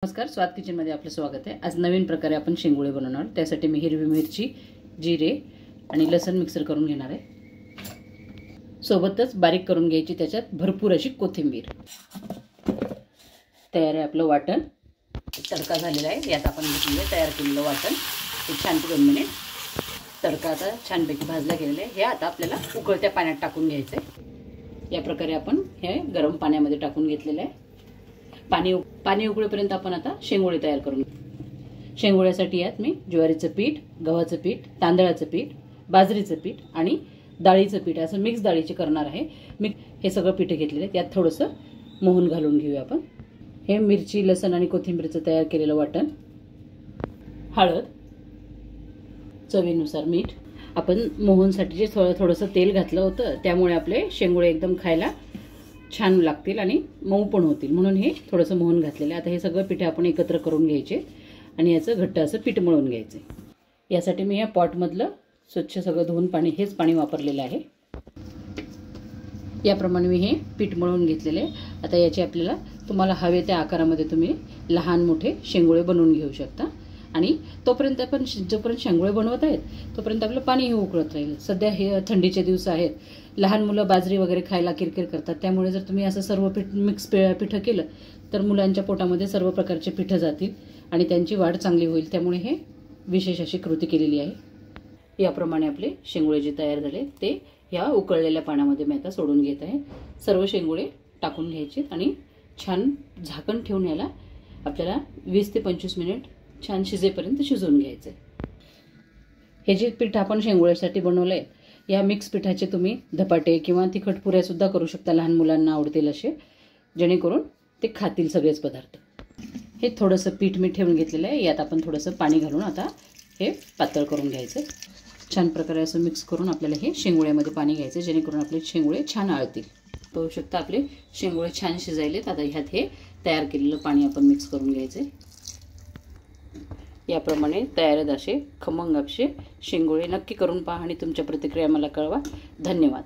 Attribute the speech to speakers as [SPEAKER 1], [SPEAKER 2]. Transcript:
[SPEAKER 1] नमस्कार, स्वाद किचनमध्ये आपलं स्वागत आहे। आज नवीन प्रकारे आपण शेंगुळे बनवणार आहोत। त्यासाठी मी हिरवी मिरची, जिरे आणि लसूण मिक्सर करून घेणार आहे। सोबतच बारीक करून घ्यायची त्याच्यात भरपूर अशी कोथिंबीर। तयार आहे आपलं वाटण। तडका झालेला आहे। यात आपण घेतलेलं तयार केलेलं वाटण हे छान 2 मिनिट तडका आता छानपैकी भाजला गेलेला आहे। हे आता आपल्याला उकळत्या पाण्यात टाकून घ्यायचं आहे। या प्रकारे आपण हे गरम पाण्यामध्ये टाकून घेतलेलं आहे। पाणी उकळेपर्यंत आपण आता शेंगोळे तयार करून घेऊ। शेंगोळ्यासाठी यात मी ज्वारीचं पीठ, गव्हाचं पीठ, तांदळाचं पीठ, बाजरीचं पीठ आणि डाळीचं पीठ असं मिक्स डाळीचे करणार आहे। मी हे सगळं पीठ घेतलेलं आहे। त्यात थोडंसं मोहन घालून घेऊया आपण। हे मिरची, लसूण आणि कोथिंबीरचं तयार केलेलं वाटण, हळद, चवीनुसार मीठ। आपण मोहनसाठी थोडंसं तेल घातलं होतं, त्यामुळे आपले शेंगोळे एकदम खायला छान लागतील आणि मऊ पण होतील, म्हणून हे थोडंसं मोहन घातलेलं आहे। आता हे सगळं पीठ आपण एकत्र करून घ्यायचे आणि याचं घट्ट असं पीठ मळून घ्यायचं। यासाठी मी या पॉटमधलं स्वच्छ सगळं धुवून पाणी, हेच पाणी वापरलेलं आहे। याप्रमाणे मी हे पीठ मळून घेतलेले आहे। आता याचे आपल्याला तुम्हाला हवे त्या आकारामध्ये तुम्ही लहान मोठे शेंगोळे बनवून घेऊ शकता। आणि तोपर्यंत आपण जोपर्यंत शेंगोळे बनवत आहेत तोपर्यंत आपलं पाणी हे उकळत राहील। सध्या हे थंडीचे दिवस आहेत, लहान मुलं बाजरी वगैरे खायला किरकिर करतात, त्यामुळे जर तुम्ही असं सर्व मिक्स पिठं केलं तर मुलांच्या पोटामध्ये सर्व प्रकारचे पिठं जातील आणि त्यांची वाढ चांगली होईल। त्यामुळे हे विशेष अशी कृती केलेली आहे। याप्रमाणे आपले शेंगोळे जे तयार झाले ते ह्या उकळलेल्या पाण्यामध्ये मी आता सोडून घेत आहे। सर्व शेंगोळे टाकून घ्यायचे आणि छान झाकण ठेवून याला आपल्याला 20 ते 25 मिनिट छान शिजेपर्यंत शिजवून घ्यायचे। हे जे पीठ आपण शेंगोळ्यासाठी बनवलंय, या मिक्स पिठाचे तुम्ही धपाटे किंवा तिखट पुऱ्या सुद्धा करू शकता। लहान मुलांना आवडतील असे, जेणेकरून ते खातील सगळेच पदार्थ। हे थोडंसं पीठ मी ठेवून घेतलेलं आहे। यात आपण थोडंसं पाणी घालून आता हे पातळ करून घ्यायचं। छान प्रकारे असं मिक्स करून आपल्याला हे शेंगोळ्यामध्ये पाणी घ्यायचं, जेणेकरून आपले शेंगोळे छान आळतील। पाहू शकता आपले शेंगोळे छान शिजायलेत। आता ह्यात हे तयार केलेलं पाणी आपण मिक्स करून घ्यायचं। याप्रमाणे तयार असे खमंग असे शेंगोळे नक्की करून पहा आणि तुमच्या प्रतिक्रिया मला कळवा। धन्यवाद।